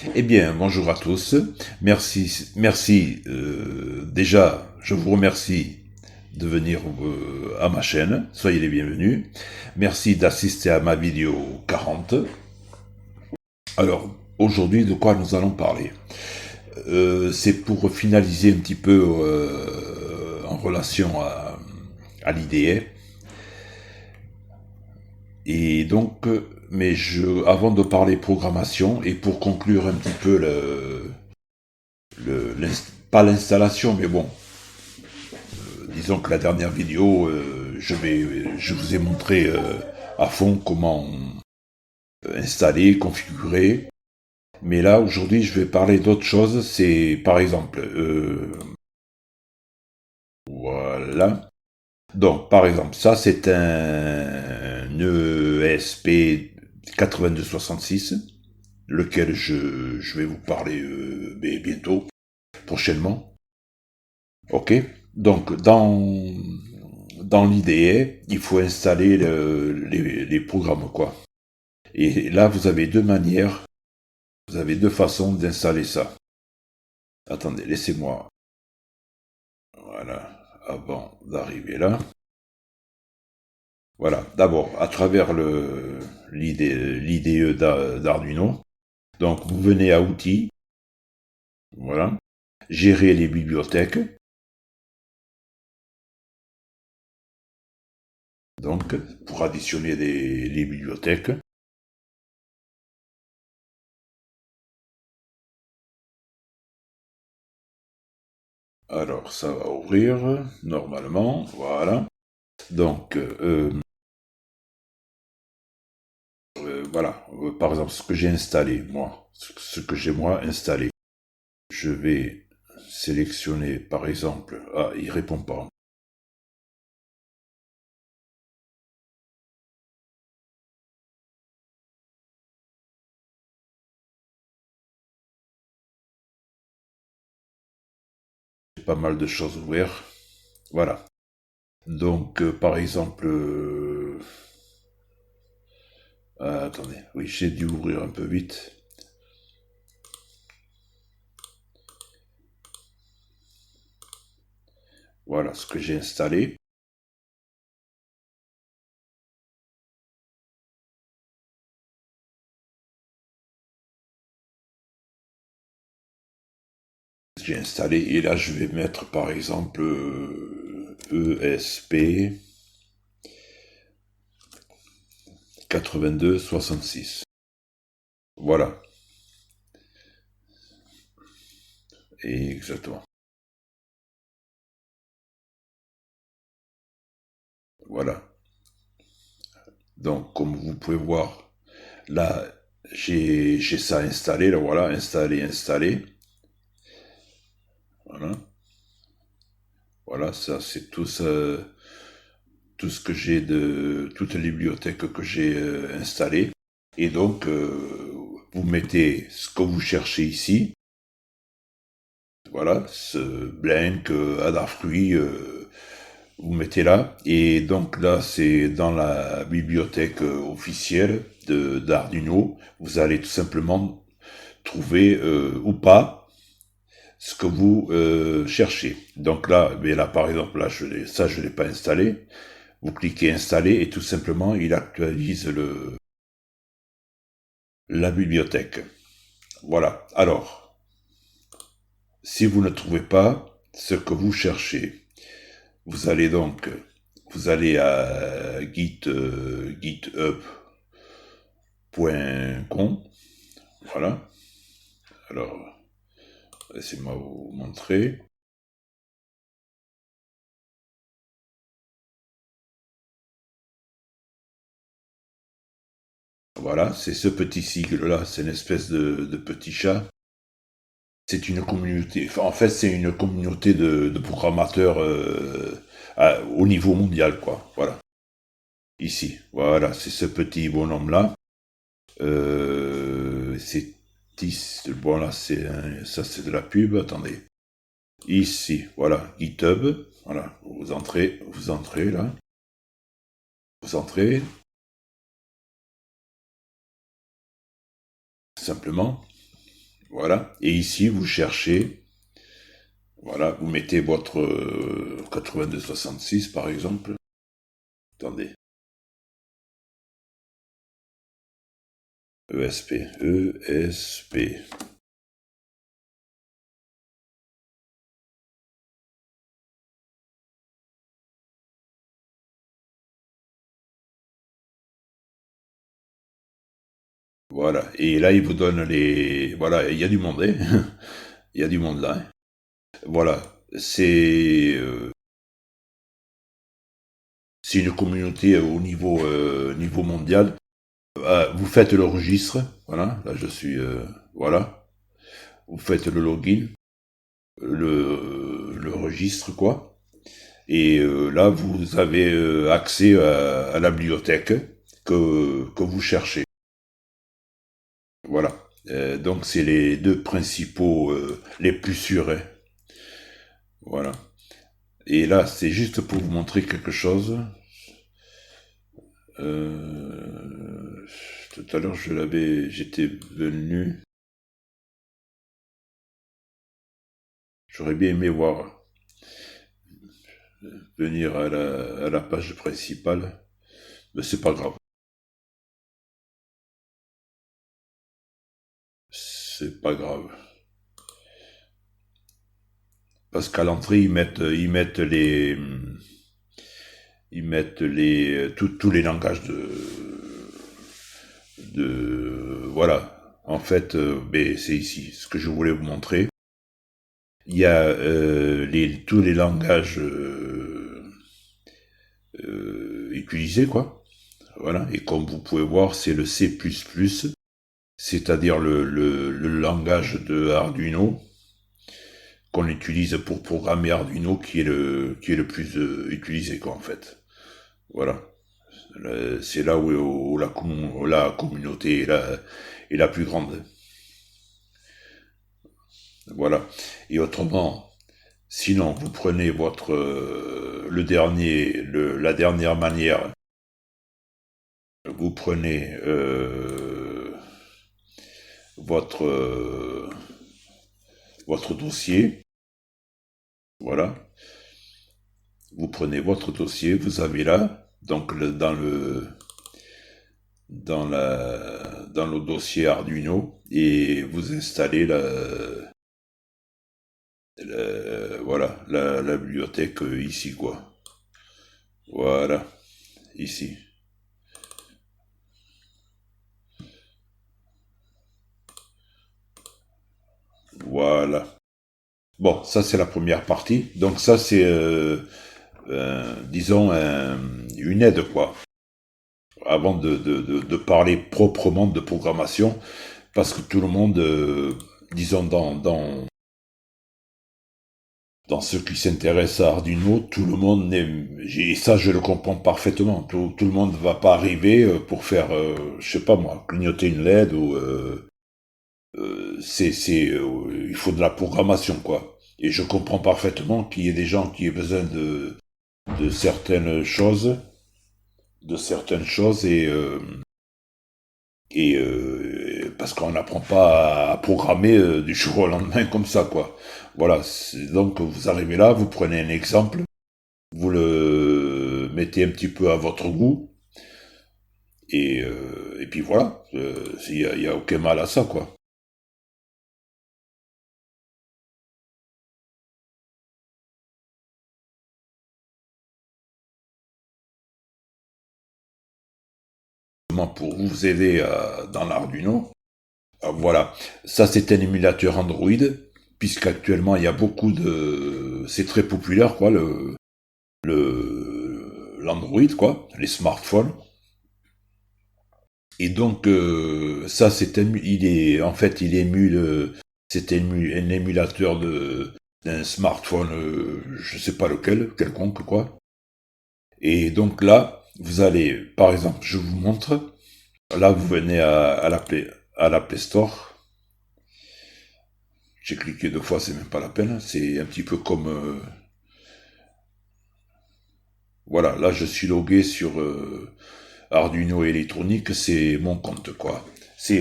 Eh bien, bonjour à tous. Merci. Déjà, je vous remercie de venir à ma chaîne. Soyez les bienvenus. Merci d'assister à ma vidéo 40. Alors, aujourd'hui, de quoi nous allons parler? C'est pour finaliser un petit peu en relation à l'IDE. Et donc, avant de parler programmation et pour conclure un petit peu pas l'installation, mais bon, disons que la dernière vidéo, je vous ai montré à fond comment installer, configurer. Mais là, aujourd'hui, je vais parler d'autre chose. C'est, par exemple, voilà. Donc, par exemple, ça, c'est un ESP 8266, lequel je vais vous parler bientôt, prochainement. Ok. Donc, dans l'IDE, il faut installer les programmes, quoi. Et là, vous avez deux façons d'installer ça. Attendez, laissez-moi, voilà, avant d'arriver là. Voilà, d'abord, à travers l'IDE d'Arduino. Donc, vous venez à Outils, voilà, gérer les bibliothèques. Donc, pour additionner les bibliothèques. Alors, ça va ouvrir, normalement, voilà. Donc, voilà, par exemple, ce que j'ai installé, moi, ce que j'ai moi installé. Je vais sélectionner, par exemple, ah, il répond pas. J'ai pas mal de choses ouvertes. Voilà. Donc, par exemple, attendez, oui, j'ai dû ouvrir un peu vite. Voilà ce que j'ai installé. J'ai installé et là je vais mettre par exemple ESP 8266. Voilà, et exactement. Voilà. Donc comme vous pouvez voir, là j'ai ça installé, là voilà, installé. Voilà. Voilà, ça c'est tout ce que j'ai de toutes les bibliothèques que j'ai installées. Et donc vous mettez ce que vous cherchez ici. Voilà, ce blank, Adafruit, vous mettez là. Et donc là, c'est dans la bibliothèque officielle d'Arduino. Vous allez tout simplement trouver ou pas ce que vous cherchez. Donc là, mais là par exemple, là je l'ai pas installé. Vous cliquez installer et tout simplement il actualise la bibliothèque. Voilà. Alors, si vous ne trouvez pas ce que vous cherchez, vous allez donc, vous allez à github.com, voilà. Alors, laissez-moi vous montrer. Voilà, c'est ce petit sigle-là, c'est une espèce de petit chat. C'est une communauté, enfin, en fait, c'est une communauté de programmateurs au niveau mondial, quoi. Voilà, ici, voilà, c'est ce petit bonhomme-là. C'est bon là, ça c'est de la pub. Attendez. Ici, voilà, GitHub. Voilà, vous entrez là, vous entrez simplement. Voilà. Et ici, vous cherchez, voilà, vous mettez votre 8266 par exemple. Attendez. ESP. ESP. Voilà. Et là, il vous donne les... Voilà, il y a du monde, hein. Il y a du monde là, hein. Voilà. C'est une communauté au niveau mondial. Vous faites le registre. Voilà. Là, je suis... voilà. Vous faites le login. Le registre, quoi. Et là, vous avez accès à la bibliothèque que vous cherchez. Voilà. Donc, c'est les deux principaux, les plus sûrs, hein. Voilà. Et là, c'est juste pour vous montrer quelque chose. Tout à l'heure, j'étais venu. J'aurais bien aimé venir à la page principale, mais c'est pas grave. C'est pas grave. Parce qu'à l'entrée, ils mettent tous les langages voilà. En fait, ben, c'est ici, ce que je voulais vous montrer. Il y a tous les langages utilisés, quoi. Voilà. Et comme vous pouvez voir, c'est le C++, c'est-à-dire le langage de Arduino qu'on utilise pour programmer Arduino qui est le plus utilisé, quoi, en fait. Voilà. C'est là où la communauté est la plus grande. Voilà. Et autrement, sinon, vous prenez la dernière manière, vous prenez votre, votre dossier, voilà. Vous prenez votre dossier, vous avez là, donc dans le dossier Arduino, et vous installez voilà, la bibliothèque ici, quoi. Voilà, ici. Voilà. Bon, ça c'est la première partie. Donc ça c'est, disons, une aide, quoi. Avant de parler proprement de programmation, parce que tout le monde, disons, dans ceux qui s'intéressent à Arduino, tout le monde et ça je le comprends parfaitement. Tout le monde va pas arriver pour faire, je sais pas moi, clignoter une LED ou il faut de la programmation, quoi. Et je comprends parfaitement qu'il y ait des gens qui aient besoin de certaines choses, et parce qu'on n'apprend pas à programmer du jour au lendemain comme ça, quoi. Voilà. Donc vous arrivez là, vous prenez un exemple, vous le mettez un petit peu à votre goût, et puis voilà. Il y a aucun mal à ça, quoi. Pour vous aider dans l'Arduino. Voilà, ça c'est un émulateur Android, puisqu'actuellement il y a beaucoup de... C'est très populaire, quoi, l'Android, quoi, les smartphones. Et donc, ça il est... En fait, c'est un émulateur d'un smartphone, je sais pas lequel, quelconque, quoi. Et donc là, vous allez, par exemple, je vous montre, là vous venez à la Play Store. J'ai cliqué deux fois, c'est même pas la peine. C'est un petit peu comme... voilà, là je suis logué sur Arduino électronique, c'est mon compte, quoi.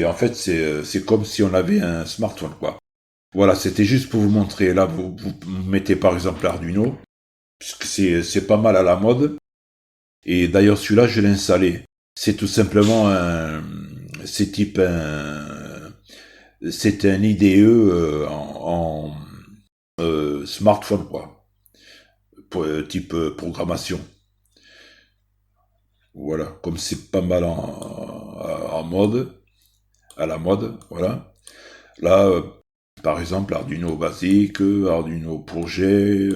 En fait, c'est comme si on avait un smartphone, quoi. Voilà, c'était juste pour vous montrer. Là, vous mettez par exemple l'Arduino, puisque c'est pas mal à la mode. Et d'ailleurs, celui-là, je l'ai installé. C'est tout simplement c'est type c'est un IDE smartphone, quoi. Type programmation. Voilà, comme c'est pas mal en mode, à la mode, voilà. Là, par exemple, Arduino basique, Arduino projet,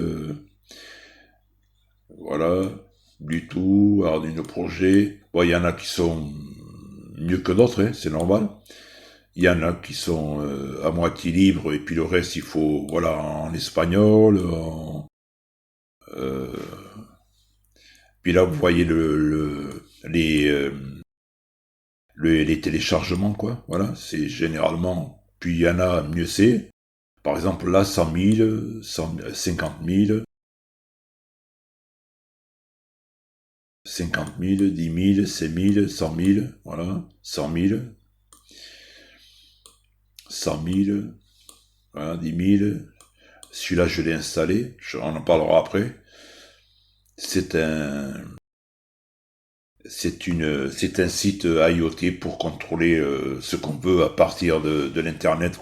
voilà, Bluetooth, Arduino projet. Bon, il y en a qui sont mieux que d'autres, hein, c'est normal. Il y en a qui sont à moitié libres, et puis le reste, il faut, voilà, en espagnol. Euh, Puis là, vous voyez les téléchargements, quoi. Voilà, c'est généralement. Puis il y en a, mieux c'est. Par exemple, là, 100 000, 50 000, 10 000, 5 000, 100 000, voilà, 100 000, 100 000, voilà, 10 000. Celui-là, je l'ai installé, on en parlera après. C'est un, c'est un site IoT pour contrôler ce qu'on veut à partir de l'internet,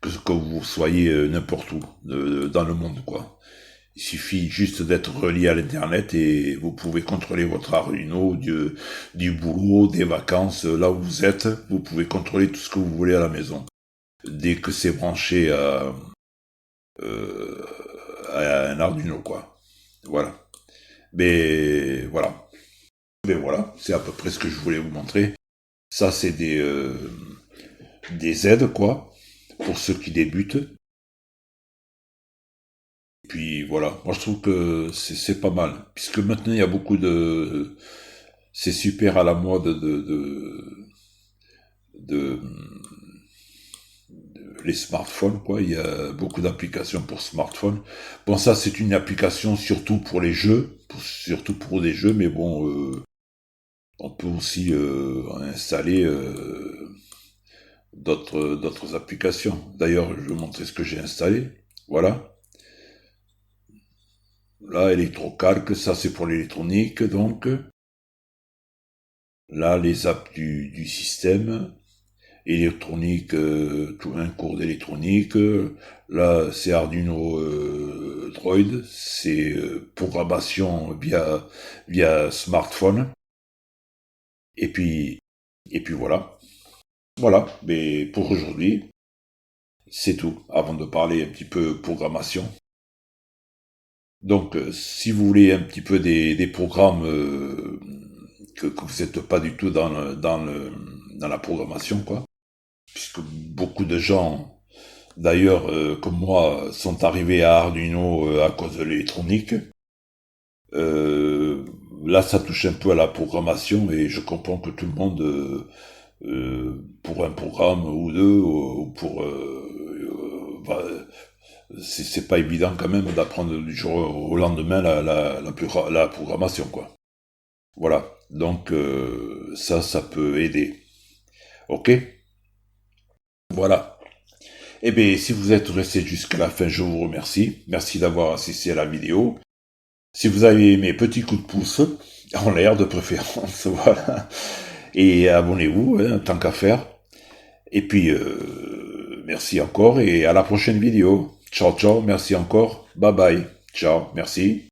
que vous soyez n'importe où dans le monde, quoi. Il suffit juste d'être relié à l'internet et vous pouvez contrôler votre Arduino du boulot, des vacances, là où vous êtes. Vous pouvez contrôler tout ce que vous voulez à la maison. Dès que c'est branché euh, à un Arduino, quoi. Voilà. Mais voilà. Mais voilà, c'est à peu près ce que je voulais vous montrer. Ça, c'est des aides, quoi, pour ceux qui débutent. Puis voilà, moi je trouve que c'est pas mal, puisque maintenant il y a beaucoup de, c'est super à la mode de les smartphones, quoi. Il y a beaucoup d'applications pour smartphones. Bon, ça c'est une application surtout pour les jeux, surtout pour des jeux, mais bon, on peut aussi installer d'autres applications. D'ailleurs, je vais vous montrer ce que j'ai installé. Voilà. Là, électrocalque, ça c'est pour l'électronique, donc. Là, les apps du système, électronique, tout un cours d'électronique. Là, c'est Arduino Droid, c'est programmation via smartphone. Et puis, et puis voilà. Voilà, mais pour aujourd'hui, c'est tout, avant de parler un petit peu programmation. Donc, si vous voulez un petit peu des programmes que vous n'êtes pas du tout dans la programmation, quoi, puisque beaucoup de gens, d'ailleurs, comme moi, sont arrivés à Arduino à cause de l'électronique. Euh, Là, ça touche un peu à la programmation et je comprends que tout le monde, pour un programme ou deux, ou pour, c'est pas évident quand même d'apprendre du jour au lendemain la programmation, quoi. Voilà. Donc ça peut aider. Ok. Voilà. Eh bien, si vous êtes resté jusqu'à la fin, je vous remercie. Merci d'avoir assisté à la vidéo. Si vous avez aimé, petit coup de pouce, en l'air de préférence, voilà. Et abonnez-vous, hein, tant qu'à faire. Et puis, merci encore et à la prochaine vidéo. Ciao, ciao, merci encore. Bye bye. Ciao, merci.